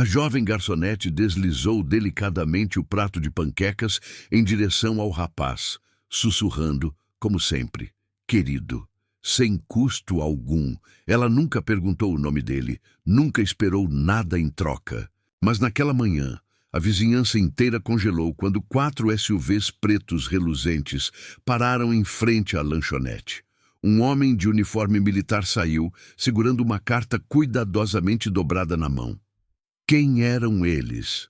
A jovem garçonete deslizou delicadamente o prato de panquecas em direção ao rapaz, sussurrando, como sempre, querido. Sem custo algum. Ela nunca perguntou o nome dele, nunca esperou nada em troca. Mas naquela manhã, a vizinhança inteira congelou quando 4 SUVs pretos reluzentes pararam em frente à lanchonete. Um homem de uniforme militar saiu, segurando uma carta cuidadosamente dobrada na mão. Quem eram eles?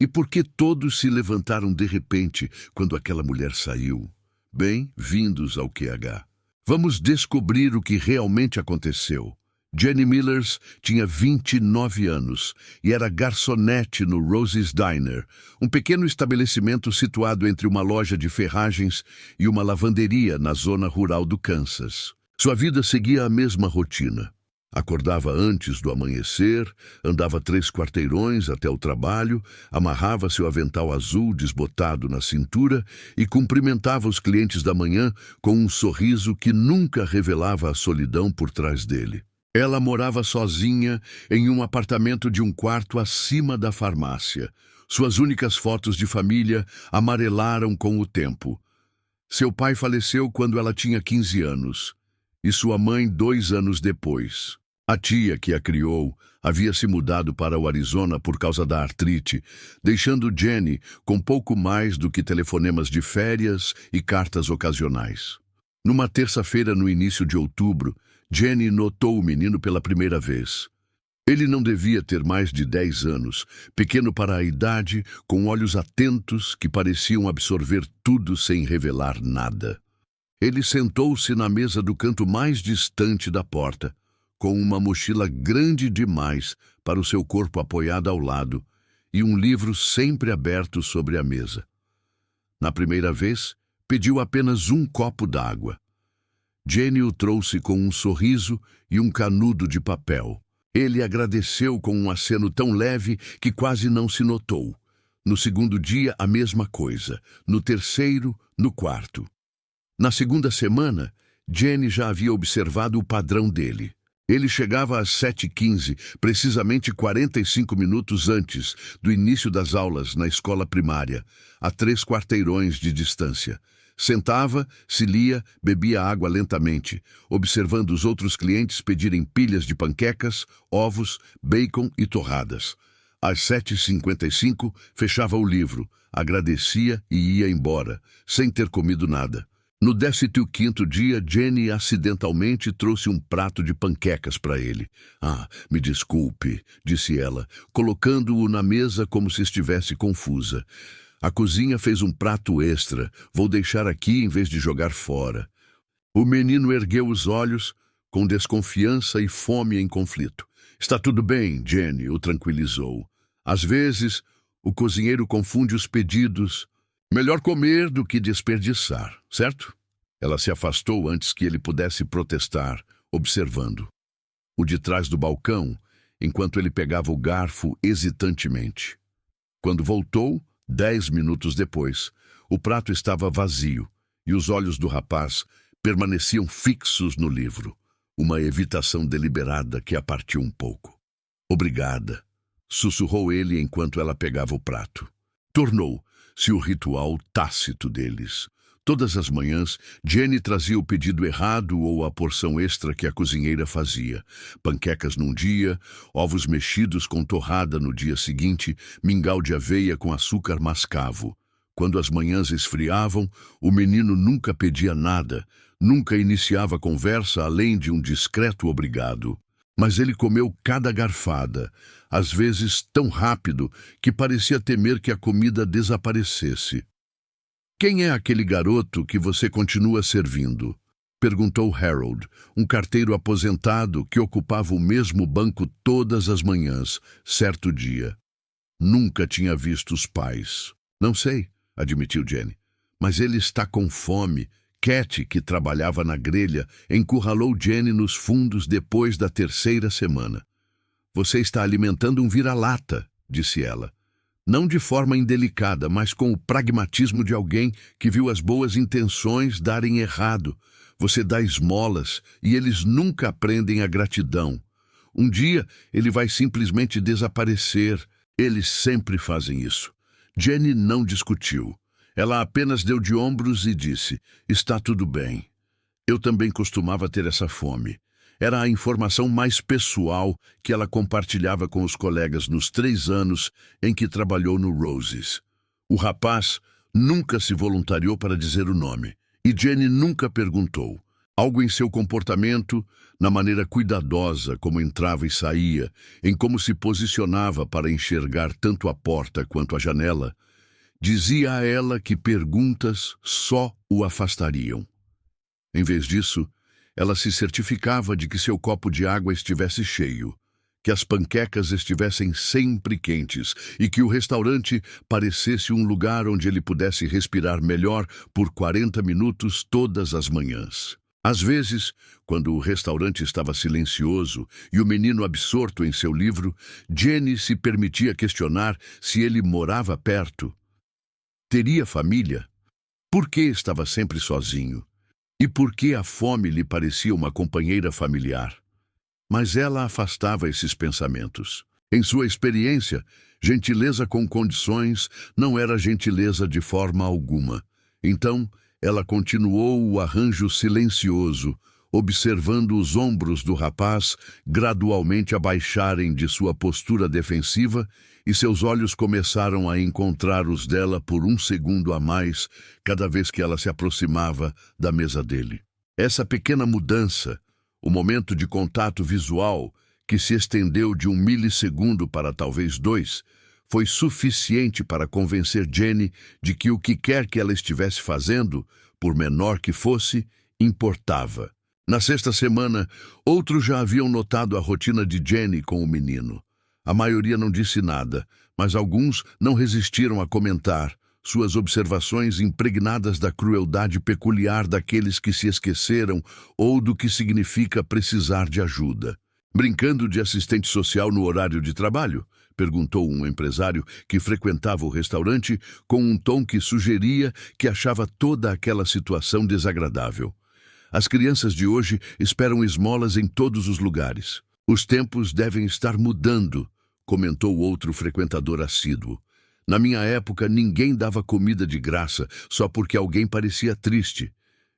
E por que todos se levantaram de repente quando aquela mulher saiu? Bem-vindos ao QH. Vamos descobrir o que realmente aconteceu. Jenny Millers tinha 29 anos e era garçonete no Rosie's Diner, um pequeno estabelecimento situado entre uma loja de ferragens e uma lavanderia na zona rural do Kansas. Sua vida seguia a mesma rotina. Acordava antes do amanhecer, andava 3 quarteirões até o trabalho, amarrava seu avental azul desbotado na cintura e cumprimentava os clientes da manhã com um sorriso que nunca revelava a solidão por trás dele. Ela morava sozinha em um apartamento de 1 quarto acima da farmácia. Suas únicas fotos de família amarelaram com o tempo. Seu pai faleceu quando ela tinha 15 anos. E sua mãe 2 anos depois. A tia que a criou havia se mudado para o Arizona por causa da artrite, deixando Jenny com pouco mais do que telefonemas de férias e cartas ocasionais. Numa terça-feira no início de outubro, Jenny notou o menino pela primeira vez. Ele não devia ter mais de 10 anos, pequeno para a idade, com olhos atentos que pareciam absorver tudo sem revelar nada. Ele sentou-se na mesa do canto mais distante da porta, com uma mochila grande demais para o seu corpo apoiado ao lado e um livro sempre aberto sobre a mesa. Na primeira vez, pediu apenas 1 copo d'água. Jenny o trouxe com um sorriso e um canudo de papel. Ele agradeceu com um aceno tão leve que quase não se notou. No segundo dia, a mesma coisa. No terceiro, no quarto. Na segunda semana, Jenny já havia observado o padrão dele. Ele chegava às 7h15, precisamente 45 minutos antes do início das aulas na escola primária, a 3 quarteirões de distância. Sentava, se lia, bebia água lentamente, observando os outros clientes pedirem pilhas de panquecas, ovos, bacon e torradas. Às 7h55, fechava o livro, agradecia e ia embora, sem ter comido nada. No 15º dia, Jenny acidentalmente trouxe um prato de panquecas para ele. Ah, me desculpe, disse ela, colocando-o na mesa como se estivesse confusa. A cozinha fez um prato extra. Vou deixar aqui em vez de jogar fora. O menino ergueu os olhos, com desconfiança e fome em conflito. Está tudo bem, Jenny, o tranquilizou. Às vezes, o cozinheiro confunde os pedidos. Melhor comer do que desperdiçar, certo? Ela se afastou antes que ele pudesse protestar, observando. O de trás do balcão, enquanto ele pegava o garfo hesitantemente. Quando voltou, 10 minutos depois, o prato estava vazio e os olhos do rapaz permaneciam fixos no livro, uma evitação deliberada que a partiu um pouco. Obrigada, sussurrou ele enquanto ela pegava o prato. Tornou-se o ritual tácito deles. Todas as manhãs, Jenny trazia o pedido errado ou a porção extra que a cozinheira fazia. Panquecas num dia, ovos mexidos com torrada no dia seguinte, mingau de aveia com açúcar mascavo. Quando as manhãs esfriavam, o menino nunca pedia nada, nunca iniciava conversa além de um discreto obrigado. Mas ele comeu cada garfada, às vezes tão rápido que parecia temer que a comida desaparecesse. Quem é aquele garoto que você continua servindo? Perguntou Harold, um carteiro aposentado que ocupava o mesmo banco todas as manhãs, certo dia. Nunca tinha visto os pais. Não sei, admitiu Jenny, mas ele está com fome. Cat, que trabalhava na grelha, encurralou Jenny nos fundos depois da 3ª semana. Você está alimentando um vira-lata, disse ela. Não de forma indelicada, mas com o pragmatismo de alguém que viu as boas intenções darem errado. Você dá esmolas e eles nunca aprendem a gratidão. Um dia ele vai simplesmente desaparecer. Eles sempre fazem isso. Jenny não discutiu. Ela apenas deu de ombros e disse: está tudo bem. Eu também costumava ter essa fome. Era a informação mais pessoal que ela compartilhava com os colegas nos 3 anos em que trabalhou no Roses. O rapaz nunca se voluntariou para dizer o nome, e Jenny nunca perguntou. Algo em seu comportamento, na maneira cuidadosa como entrava e saía, em como se posicionava para enxergar tanto a porta quanto a janela, dizia a ela que perguntas só o afastariam. Em vez disso, ela se certificava de que seu copo de água estivesse cheio, que as panquecas estivessem sempre quentes e que o restaurante parecesse um lugar onde ele pudesse respirar melhor por 40 minutos todas as manhãs. Às vezes, quando o restaurante estava silencioso e o menino absorto em seu livro, Jenny se permitia questionar se ele morava perto. Teria família? Por que estava sempre sozinho? E por que a fome lhe parecia uma companheira familiar? Mas ela afastava esses pensamentos. Em sua experiência, gentileza com condições não era gentileza de forma alguma. Então, ela continuou o arranjo silencioso, observando os ombros do rapaz gradualmente abaixarem de sua postura defensiva, e seus olhos começaram a encontrar os dela por 1 segundo a mais cada vez que ela se aproximava da mesa dele. Essa pequena mudança, o momento de contato visual, que se estendeu de 1 milissegundo para talvez 2, foi suficiente para convencer Jenny de que o que quer que ela estivesse fazendo, por menor que fosse, importava. Na sexta semana, outros já haviam notado a rotina de Jenny com o menino. A maioria não disse nada, mas alguns não resistiram a comentar suas observações impregnadas da crueldade peculiar daqueles que se esqueceram ou do que significa precisar de ajuda. Brincando de assistente social no horário de trabalho? Perguntou um empresário que frequentava o restaurante com um tom que sugeria que achava toda aquela situação desagradável. As crianças de hoje esperam esmolas em todos os lugares. Os tempos devem estar mudando, comentou outro frequentador assíduo. Na minha época, ninguém dava comida de graça só porque alguém parecia triste.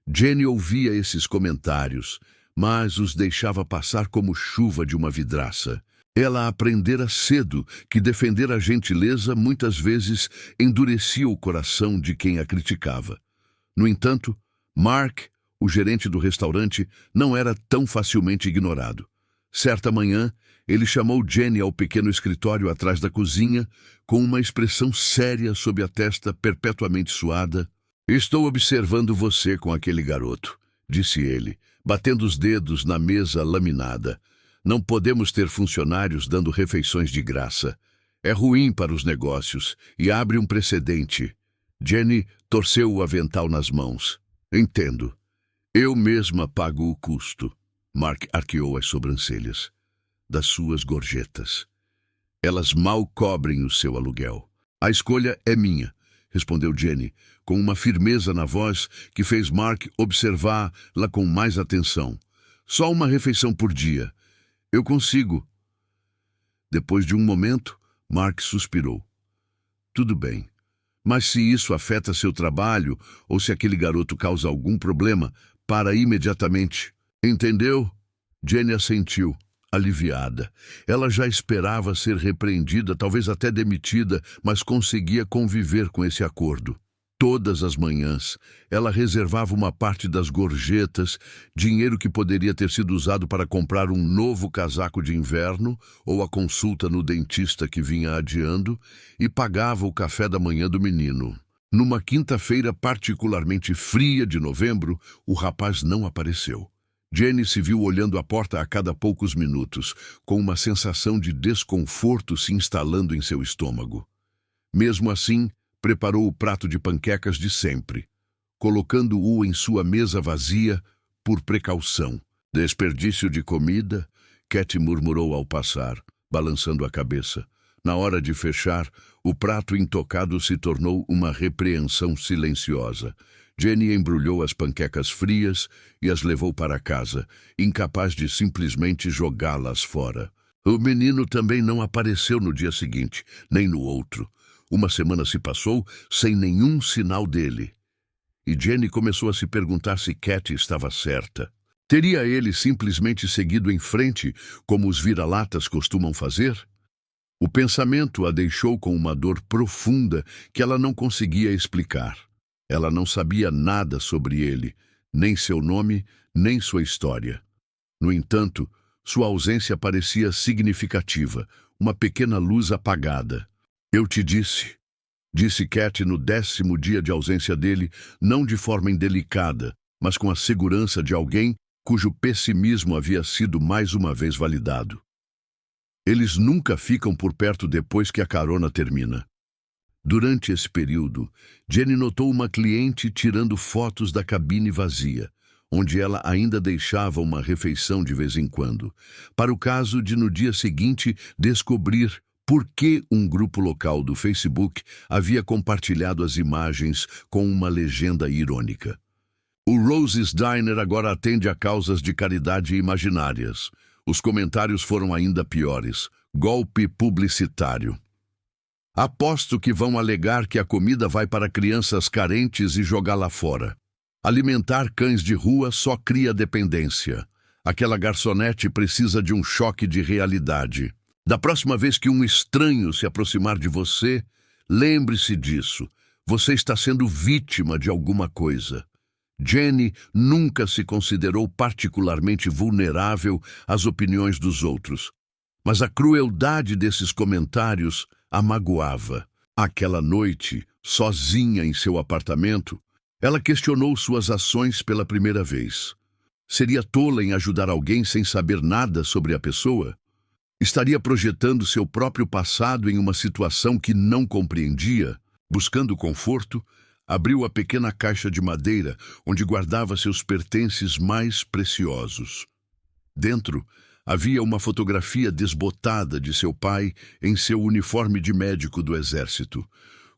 Jenny ouvia esses comentários, mas os deixava passar como chuva de uma vidraça. Ela aprendera cedo que defender a gentileza muitas vezes endurecia o coração de quem a criticava. No entanto, Mark, o gerente do restaurante, não era tão facilmente ignorado. Certa manhã, ele chamou Jenny ao pequeno escritório atrás da cozinha, com uma expressão séria sob a testa perpetuamente suada. Estou observando você com aquele garoto, disse ele, batendo os dedos na mesa laminada. Não podemos ter funcionários dando refeições de graça. É ruim para os negócios e abre um precedente. Jenny torceu o avental nas mãos. Entendo. Eu mesma pago o custo. Mark arqueou as sobrancelhas. Das suas gorjetas. Elas mal cobrem o seu aluguel. A escolha é minha, respondeu Jenny, com uma firmeza na voz que fez Mark observá-la com mais atenção. Só uma refeição por dia. Eu consigo. Depois de um momento, Mark suspirou. Tudo bem. Mas se isso afeta seu trabalho ou se aquele garoto causa algum problema, para imediatamente. Entendeu? Jenny assentiu, aliviada. Ela já esperava ser repreendida, talvez até demitida, mas conseguia conviver com esse acordo. Todas as manhãs, ela reservava uma parte das gorjetas, dinheiro que poderia ter sido usado para comprar um novo casaco de inverno ou a consulta no dentista que vinha adiando, e pagava o café da manhã do menino. Numa quinta-feira particularmente fria de novembro, o rapaz não apareceu. Jenny se viu olhando a porta a cada poucos minutos, com uma sensação de desconforto se instalando em seu estômago. Mesmo assim, preparou o prato de panquecas de sempre, colocando-o em sua mesa vazia por precaução. Desperdício de comida? Cat murmurou ao passar, balançando a cabeça. Na hora de fechar, o prato intocado se tornou uma repreensão silenciosa. Jenny embrulhou as panquecas frias e as levou para casa, incapaz de simplesmente jogá-las fora. O menino também não apareceu no dia seguinte, nem no outro. Uma semana se passou sem nenhum sinal dele. E Jenny começou a se perguntar se Cat estava certa. Teria ele simplesmente seguido em frente, como os vira-latas costumam fazer? O pensamento a deixou com uma dor profunda que ela não conseguia explicar. Ela não sabia nada sobre ele, nem seu nome, nem sua história. No entanto, sua ausência parecia significativa, uma pequena luz apagada. Eu te disse Cat no 10º dia de ausência dele, não de forma indelicada, mas com a segurança de alguém cujo pessimismo havia sido mais uma vez validado. Eles nunca ficam por perto depois que a carona termina. Durante esse período, Jenny notou uma cliente tirando fotos da cabine vazia, onde ela ainda deixava uma refeição de vez em quando, para o caso de no dia seguinte descobrir por que um grupo local do Facebook havia compartilhado as imagens com uma legenda irônica. O Rose's Diner agora atende a causas de caridade imaginárias. Os comentários foram ainda piores. Golpe publicitário. Aposto que vão alegar que a comida vai para crianças carentes e jogá-la fora. Alimentar cães de rua só cria dependência. Aquela garçonete precisa de um choque de realidade. Da próxima vez que um estranho se aproximar de você, lembre-se disso. Você está sendo vítima de alguma coisa. Jenny nunca se considerou particularmente vulnerável às opiniões dos outros, mas a crueldade desses comentários a magoava. Aquela noite, sozinha em seu apartamento, ela questionou suas ações pela primeira vez. Seria tola em ajudar alguém sem saber nada sobre a pessoa? Estaria projetando seu próprio passado em uma situação que não compreendia? Buscando conforto, abriu a pequena caixa de madeira onde guardava seus pertences mais preciosos. Dentro, havia uma fotografia desbotada de seu pai em seu uniforme de médico do exército,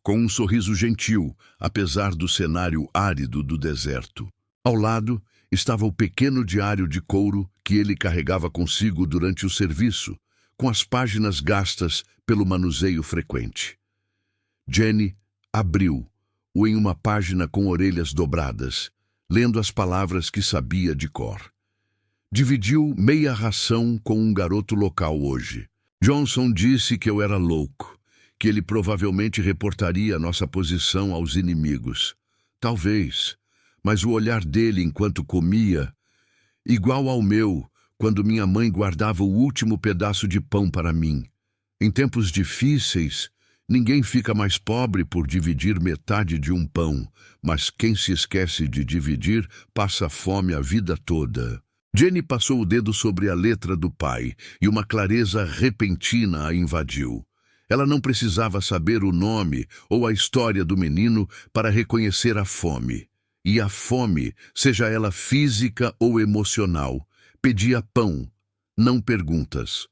com um sorriso gentil, apesar do cenário árido do deserto. Ao lado, estava o pequeno diário de couro que ele carregava consigo durante o serviço, com as páginas gastas pelo manuseio frequente. Jenny abriu-o em uma página com orelhas dobradas, lendo as palavras que sabia de cor. Dividiu meia ração com um garoto local hoje. Johnson disse que eu era louco, que ele provavelmente reportaria nossa posição aos inimigos. Talvez, mas o olhar dele enquanto comia, igual ao meu, quando minha mãe guardava o último pedaço de pão para mim. Em tempos difíceis, ninguém fica mais pobre por dividir metade de um pão, mas quem se esquece de dividir passa fome a vida toda. Jenny passou o dedo sobre a letra do pai e uma clareza repentina a invadiu. Ela não precisava saber o nome ou a história do menino para reconhecer a fome. E a fome, seja ela física ou emocional, pedia pão, não perguntas.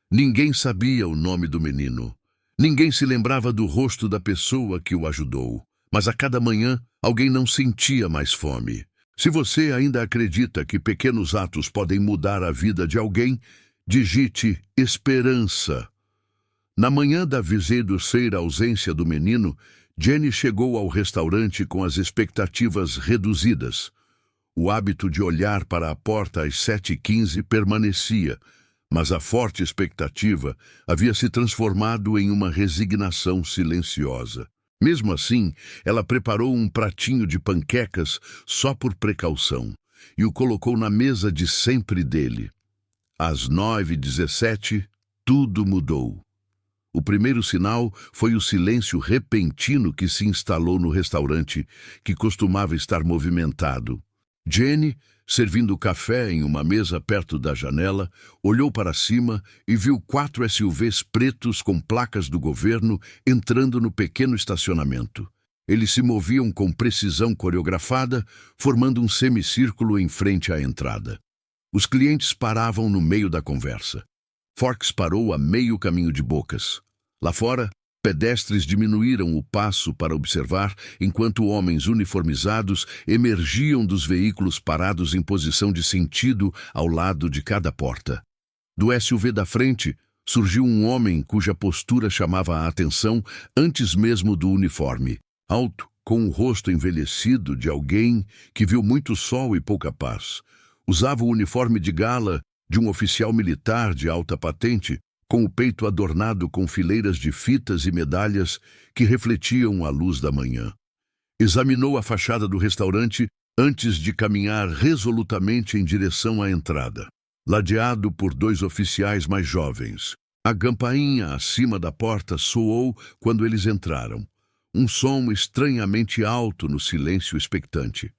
Ninguém sabia o nome do menino. Ninguém se lembrava do rosto da pessoa que o ajudou. Mas a cada manhã, alguém não sentia mais fome. Se você ainda acredita que pequenos atos podem mudar a vida de alguém, digite esperança. Na manhã da viseira ausência do menino, Jenny chegou ao restaurante com as expectativas reduzidas. O hábito de olhar para a porta às 7h15 permanecia, mas a forte expectativa havia se transformado em uma resignação silenciosa. Mesmo assim, ela preparou um pratinho de panquecas só por precaução e o colocou na mesa de sempre dele. Às 9h17, tudo mudou. O primeiro sinal foi o silêncio repentino que se instalou no restaurante, que costumava estar movimentado. Jenny, servindo café em uma mesa perto da janela, olhou para cima e viu 4 SUVs pretos com placas do governo entrando no pequeno estacionamento. Eles se moviam com precisão coreografada, formando um semicírculo em frente à entrada. Os clientes paravam no meio da conversa. Forks parou a meio caminho de Bocas. Lá fora, Pedestres diminuíram o passo para observar, enquanto homens uniformizados emergiam dos veículos parados em posição de sentido ao lado de cada porta. Do SUV da frente, surgiu um homem cuja postura chamava a atenção antes mesmo do uniforme. Alto, com o rosto envelhecido de alguém que viu muito sol e pouca paz. Usava o uniforme de gala de um oficial militar de alta patente, com o peito adornado com fileiras de fitas e medalhas que refletiam a luz da manhã. Examinou a fachada do restaurante antes de caminhar resolutamente em direção à entrada. Ladeado por 2 oficiais mais jovens. A campainha acima da porta soou quando eles entraram. Um som estranhamente alto no silêncio expectante.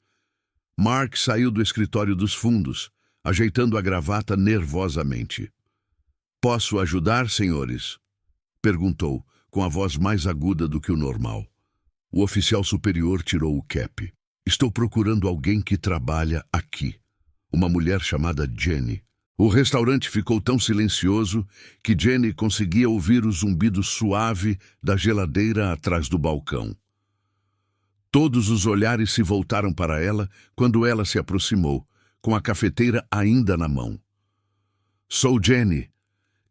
Mark saiu do escritório dos fundos, ajeitando a gravata nervosamente. "Posso ajudar, senhores?" perguntou, com a voz mais aguda do que o normal. O oficial superior tirou o cap. "Estou procurando alguém que trabalha aqui. Uma mulher chamada Jenny." O restaurante ficou tão silencioso que Jenny conseguia ouvir o zumbido suave da geladeira atrás do balcão. Todos os olhares se voltaram para ela quando ela se aproximou, com a cafeteira ainda na mão. "Sou Jenny",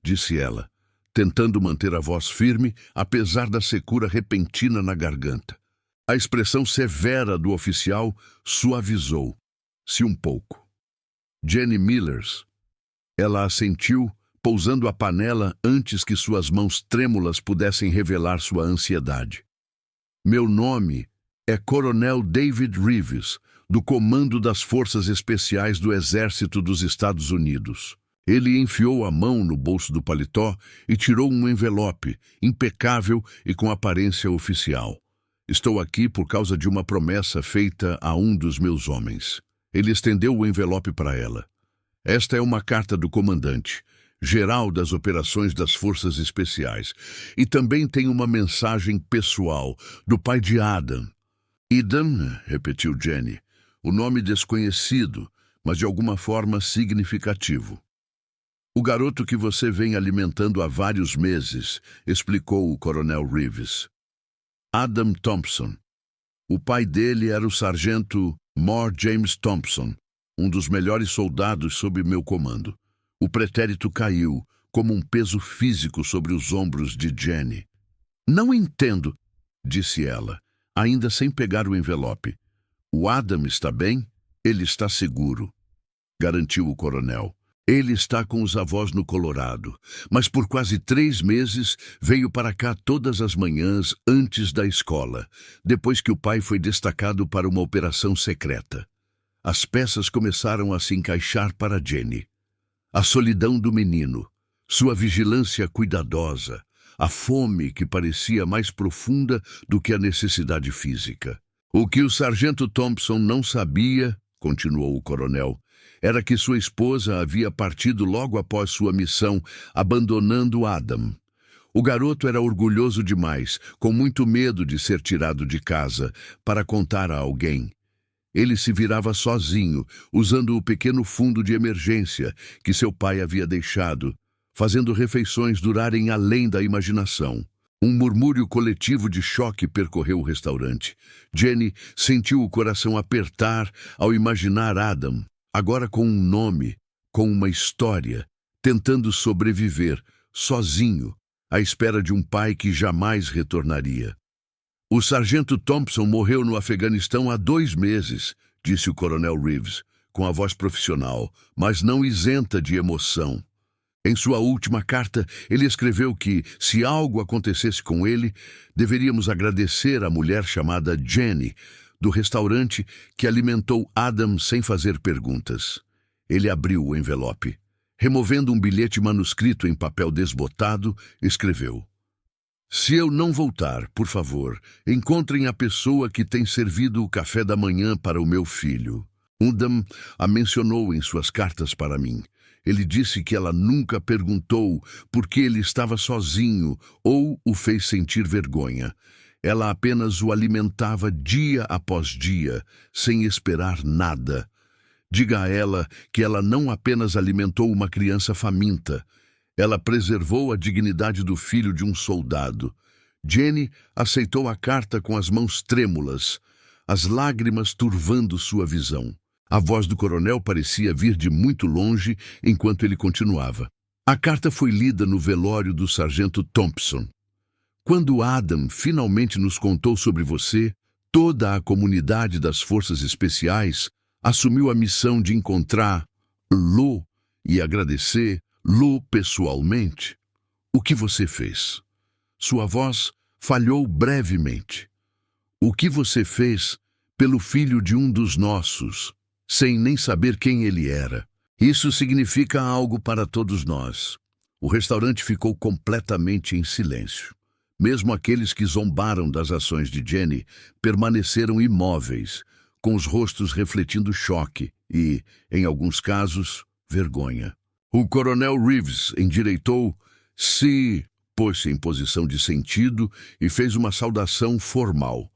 disse ela, tentando manter a voz firme, apesar da secura repentina na garganta. A expressão severa do oficial suavizou-se um pouco. "Jenny Millers." Ela assentiu, pousando a panela antes que suas mãos trêmulas pudessem revelar sua ansiedade. "Meu nome é Coronel David Reeves, do Comando das Forças Especiais do Exército dos Estados Unidos." Ele enfiou a mão no bolso do paletó e tirou um envelope, impecável e com aparência oficial. "Estou aqui por causa de uma promessa feita a um dos meus homens." Ele estendeu o envelope para ela. "Esta é uma carta do comandante geral das operações das Forças Especiais. E também tem uma mensagem pessoal do pai de Adam." "Adam", repetiu Jenny, o nome desconhecido, mas de alguma forma significativo. "O garoto que você vem alimentando há vários meses", explicou o Coronel Reeves. "Adam Thompson. O pai dele era o sargento Mor James Thompson, um dos melhores soldados sob meu comando." O pretérito caiu, como um peso físico sobre os ombros de Jenny. "Não entendo", disse ela, ainda sem pegar o envelope. "O Adam está bem? Ele está seguro", garantiu o coronel. "Ele está com os avós no Colorado, mas por quase 3 meses veio para cá todas as manhãs antes da escola, depois que o pai foi destacado para uma operação secreta." As peças começaram a se encaixar para Jenny. A solidão do menino, sua vigilância cuidadosa, a fome que parecia mais profunda do que a necessidade física. "O que o sargento Thompson não sabia", continuou o coronel, "era que sua esposa havia partido logo após sua missão, abandonando Adam. O garoto era orgulhoso demais, com muito medo de ser tirado de casa, para contar a alguém. Ele se virava sozinho, usando o pequeno fundo de emergência que seu pai havia deixado, fazendo refeições durarem além da imaginação." Um murmúrio coletivo de choque percorreu o restaurante. Jenny sentiu o coração apertar ao imaginar Adam, agora com um nome, com uma história, tentando sobreviver, sozinho, à espera de um pai que jamais retornaria. "O sargento Thompson morreu no Afeganistão há 2 meses", disse o coronel Reeves, com a voz profissional, mas não isenta de emoção. Em sua última carta, ele escreveu que, se algo acontecesse com ele, deveríamos agradecer à mulher chamada Jenny, do restaurante, que alimentou Adam sem fazer perguntas. Ele abriu o envelope. Removendo um bilhete manuscrito em papel desbotado, escreveu: "Se eu não voltar, por favor, encontrem a pessoa que tem servido o café da manhã para o meu filho." Adam a mencionou em suas cartas para mim. Ele disse que ela nunca perguntou por que ele estava sozinho ou o fez sentir vergonha. Ela apenas o alimentava dia após dia, sem esperar nada. Diga a ela que ela não apenas alimentou uma criança faminta, ela preservou a dignidade do filho de um soldado. Jenny aceitou a carta com as mãos trêmulas, as lágrimas turvando sua visão. A voz do coronel parecia vir de muito longe enquanto ele continuava. A carta foi lida no velório do sargento Thompson. Quando Adam finalmente nos contou sobre você, toda a comunidade das Forças Especiais assumiu a missão de encontrar Lou e agradecer Lou pessoalmente. O que você fez? Sua voz falhou brevemente. O que você fez pelo filho de um dos nossos, sem nem saber quem ele era? Isso significa algo para todos nós. O restaurante ficou completamente em silêncio. Mesmo aqueles que zombaram das ações de Jenny permaneceram imóveis, com os rostos refletindo choque e, em alguns casos, vergonha. O coronel Reeves endireitou-se, pôs-se em posição de sentido e fez uma saudação formal,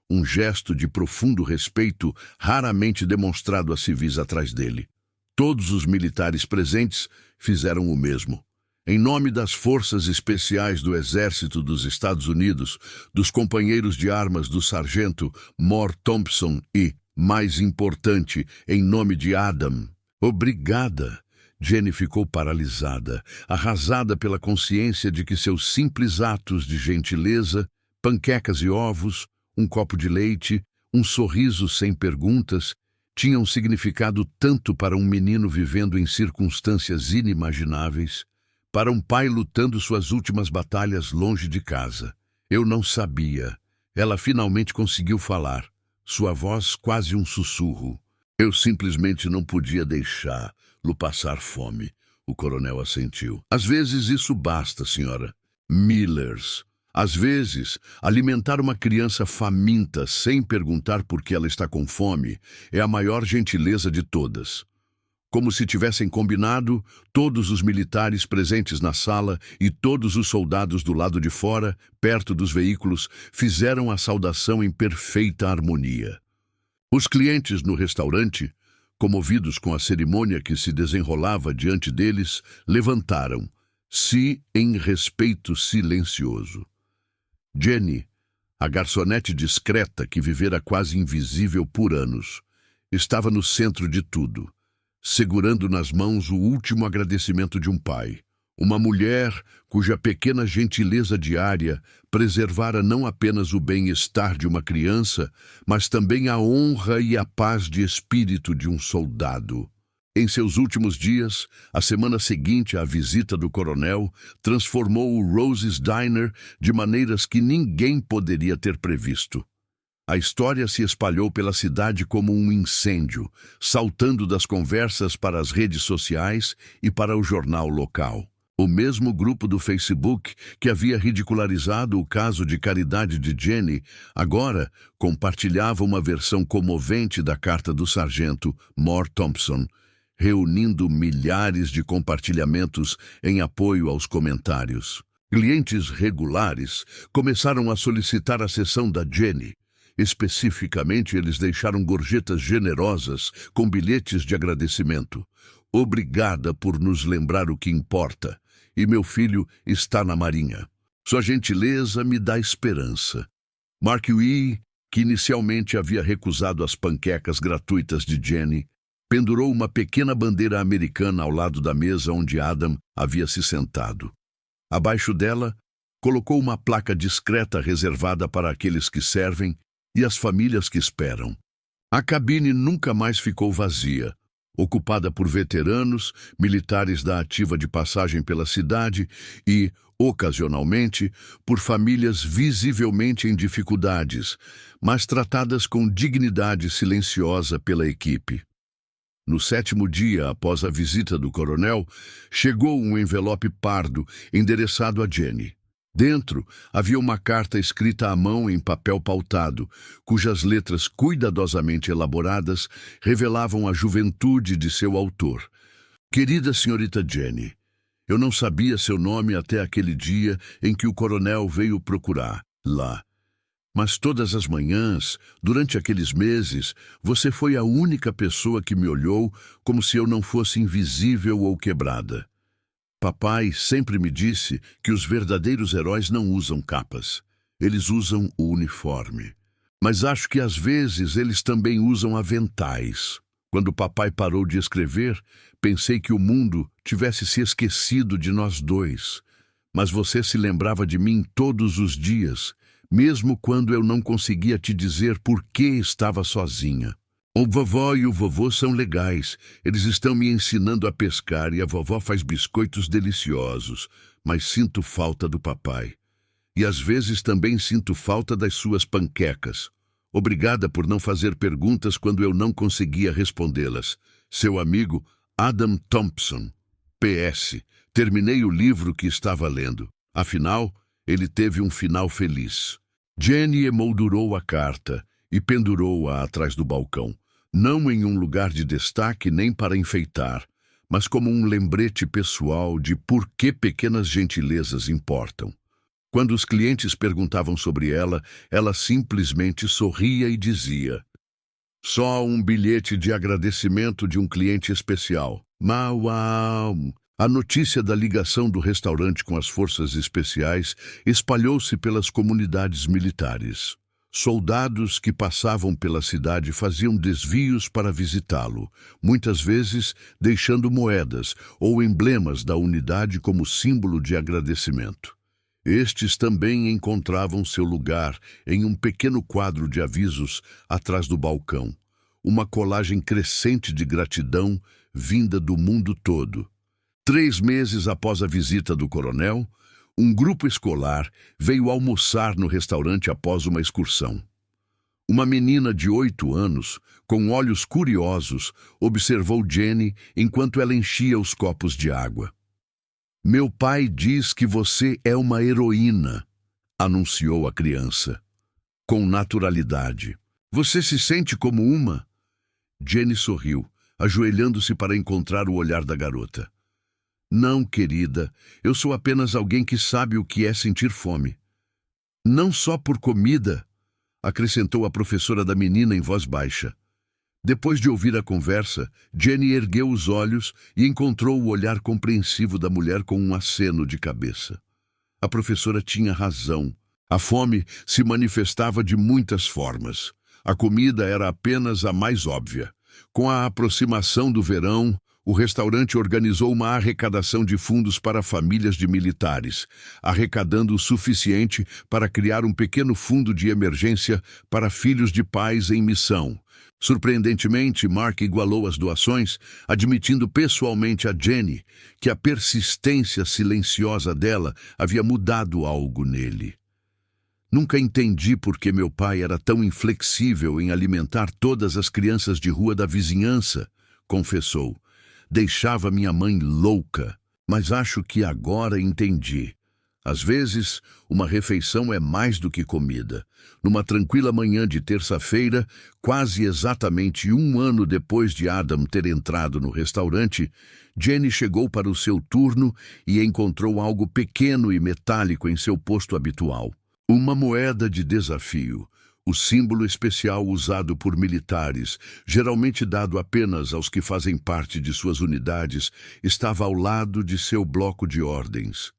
um gesto de profundo respeito raramente demonstrado a civis atrás dele. Todos os militares presentes fizeram o mesmo. Em nome das Forças Especiais do Exército dos Estados Unidos, dos companheiros de armas do sargento Mort Thompson e, mais importante, em nome de Adam. Obrigada. Jenny ficou paralisada, arrasada pela consciência de que seus simples atos de gentileza, panquecas e ovos, um copo de leite, um sorriso sem perguntas, tinham significado tanto para um menino vivendo em circunstâncias inimagináveis, para um pai lutando suas últimas batalhas longe de casa. Eu não sabia. Ela finalmente conseguiu falar, sua voz quase um sussurro. Eu simplesmente não podia deixá-lo passar fome. O coronel assentiu. Às vezes isso basta, senhora Millers. Às vezes, alimentar uma criança faminta sem perguntar por que ela está com fome é a maior gentileza de todas. Como se tivessem combinado, todos os militares presentes na sala e todos os soldados do lado de fora, perto dos veículos, fizeram a saudação em perfeita harmonia. Os clientes no restaurante, comovidos com a cerimônia que se desenrolava diante deles, levantaram-se em respeito silencioso. Jenny, a garçonete discreta que vivera quase invisível por anos, estava no centro de tudo, segurando nas mãos o último agradecimento de um pai. Uma mulher cuja pequena gentileza diária preservara não apenas o bem-estar de uma criança, mas também a honra e a paz de espírito de um soldado. Em seus últimos dias, a semana seguinte à visita do coronel transformou o Rose's Diner de maneiras que ninguém poderia ter previsto. A história se espalhou pela cidade como um incêndio, saltando das conversas para as redes sociais e para o jornal local. O mesmo grupo do Facebook que havia ridicularizado o caso de caridade de Jenny, agora compartilhava uma versão comovente da carta do sargento Mort Thompson, reunindo milhares de compartilhamentos em apoio aos comentários. Clientes regulares começaram a solicitar a sessão da Jenny. Especificamente, eles deixaram gorjetas generosas com bilhetes de agradecimento. Obrigada por nos lembrar o que importa. E meu filho está na Marinha. Sua gentileza me dá esperança. Mark Wee, que inicialmente havia recusado as panquecas gratuitas de Jenny, pendurou uma pequena bandeira americana ao lado da mesa onde Adam havia se sentado. Abaixo dela, colocou uma placa discreta reservada para aqueles que servem e as famílias que esperam. A cabine nunca mais ficou vazia, ocupada por veteranos, militares da ativa de passagem pela cidade e, ocasionalmente, por famílias visivelmente em dificuldades, mas tratadas com dignidade silenciosa pela equipe. No 7º dia após a visita do coronel, chegou um envelope pardo endereçado a Jenny. Dentro havia uma carta escrita à mão em papel pautado, cujas letras cuidadosamente elaboradas revelavam a juventude de seu autor. Querida senhorita Jenny, eu não sabia seu nome até aquele dia em que o coronel veio procurar lá. Mas todas as manhãs, durante aqueles meses, você foi a única pessoa que me olhou como se eu não fosse invisível ou quebrada. Papai sempre me disse que os verdadeiros heróis não usam capas. Eles usam o uniforme. Mas acho que às vezes eles também usam aventais. Quando papai parou de escrever, pensei que o mundo tivesse se esquecido de nós dois. Mas você se lembrava de mim todos os dias, mesmo quando eu não conseguia te dizer por que estava sozinha. O vovó e o vovô são legais. Eles estão me ensinando a pescar e a vovó faz biscoitos deliciosos, mas sinto falta do papai. E às vezes também sinto falta das suas panquecas. Obrigada por não fazer perguntas quando eu não conseguia respondê-las. Seu amigo Adam Thompson. PS. Terminei o livro que estava lendo. Afinal, ele teve um final feliz. Jenny emoldurou a carta e pendurou-a atrás do balcão. Não em um lugar de destaque nem para enfeitar, mas como um lembrete pessoal de por que pequenas gentilezas importam. Quando os clientes perguntavam sobre ela, ela simplesmente sorria e dizia: só um bilhete de agradecimento de um cliente especial. Uau! A notícia da ligação do restaurante com as forças especiais espalhou-se pelas comunidades militares. Soldados que passavam pela cidade faziam desvios para visitá-lo, muitas vezes deixando moedas ou emblemas da unidade como símbolo de agradecimento. Estes também encontravam seu lugar em um pequeno quadro de avisos atrás do balcão, uma colagem crescente de gratidão vinda do mundo todo. 3 meses após a visita do coronel, um grupo escolar veio almoçar no restaurante após uma excursão. Uma menina de 8 anos, com olhos curiosos, observou Jenny enquanto ela enchia os copos de água. Meu pai diz que você é uma heroína, anunciou a criança, com naturalidade. Você se sente como uma? Jenny sorriu, ajoelhando-se para encontrar o olhar da garota. Não, querida, eu sou apenas alguém que sabe o que é sentir fome. Não só por comida, acrescentou a professora da menina em voz baixa. Depois de ouvir a conversa, Jenny ergueu os olhos e encontrou o olhar compreensivo da mulher com um aceno de cabeça. A professora tinha razão. A fome se manifestava de muitas formas. A comida era apenas a mais óbvia. Com a aproximação do verão, o restaurante organizou uma arrecadação de fundos para famílias de militares, arrecadando o suficiente para criar um pequeno fundo de emergência para filhos de pais em missão. Surpreendentemente, Mark igualou as doações, admitindo pessoalmente a Jenny que a persistência silenciosa dela havia mudado algo nele. Nunca entendi por que meu pai era tão inflexível em alimentar todas as crianças de rua da vizinhança, confessou. Deixava minha mãe louca, mas acho que agora entendi. Às vezes, uma refeição é mais do que comida. Numa tranquila manhã de terça-feira, quase exatamente 1 ano depois de Adam ter entrado no restaurante, Jenny chegou para o seu turno e encontrou algo pequeno e metálico em seu posto habitual. Uma moeda de desafio, o símbolo especial usado por militares, geralmente dado apenas aos que fazem parte de suas unidades, estava ao lado de seu bloco de ordens.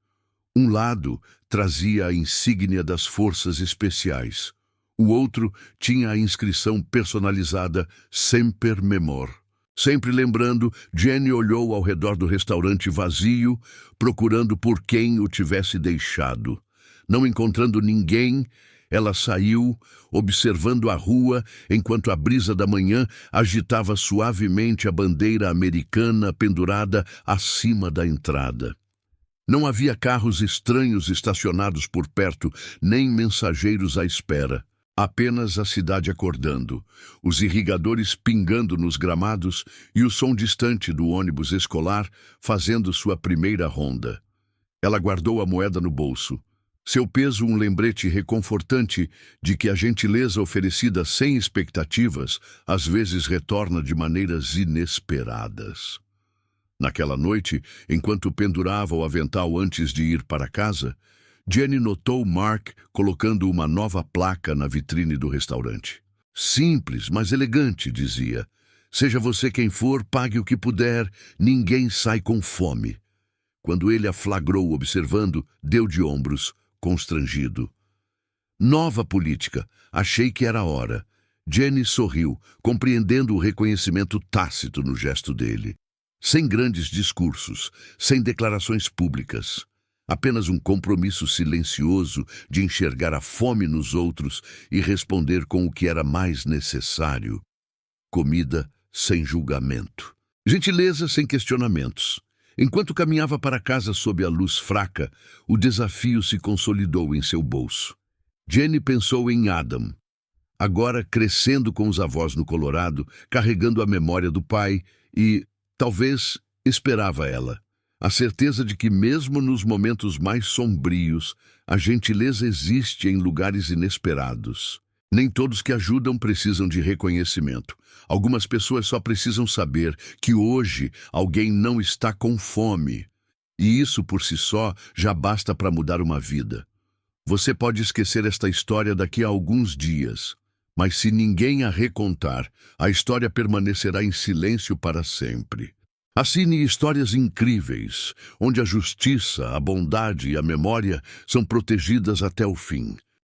Um lado trazia a insígnia das forças especiais. O outro tinha a inscrição personalizada Semper Memor. Sempre lembrando, Jenny olhou ao redor do restaurante vazio, procurando por quem o tivesse deixado. Não encontrando ninguém, ela saiu, observando a rua, enquanto a brisa da manhã agitava suavemente a bandeira americana pendurada acima da entrada. Não havia carros estranhos estacionados por perto, nem mensageiros à espera. Apenas a cidade acordando, os irrigadores pingando nos gramados e o som distante do ônibus escolar fazendo sua primeira ronda. Ela guardou a moeda no bolso. Seu peso um lembrete reconfortante de que a gentileza oferecida sem expectativas às vezes retorna de maneiras inesperadas. Naquela noite, enquanto pendurava o avental antes de ir para casa, Jenny notou Mark colocando uma nova placa na vitrine do restaurante. Simples, mas elegante, dizia. Seja você quem for, pague o que puder, ninguém sai com fome. Quando ele a flagrou observando, deu de ombros, constrangido. Nova política. Achei que era a hora. Jenny sorriu, compreendendo o reconhecimento tácito no gesto dele. Sem grandes discursos, sem declarações públicas. Apenas um compromisso silencioso de enxergar a fome nos outros e responder com o que era mais necessário. Comida sem julgamento. Gentileza sem questionamentos. Enquanto caminhava para casa sob a luz fraca, o desafio se consolidou em seu bolso. Jenny pensou em Adam, agora crescendo com os avós no Colorado, carregando a memória do pai e, talvez, esperava ela. A certeza de que mesmo nos momentos mais sombrios, a gentileza existe em lugares inesperados. Nem todos que ajudam precisam de reconhecimento. Algumas pessoas só precisam saber que hoje alguém não está com fome. E isso por si só já basta para mudar uma vida. Você pode esquecer esta história daqui a alguns dias, mas se ninguém a recontar, a história permanecerá em silêncio para sempre. Assine histórias incríveis, onde a justiça, a bondade e a memória são protegidas até o fim.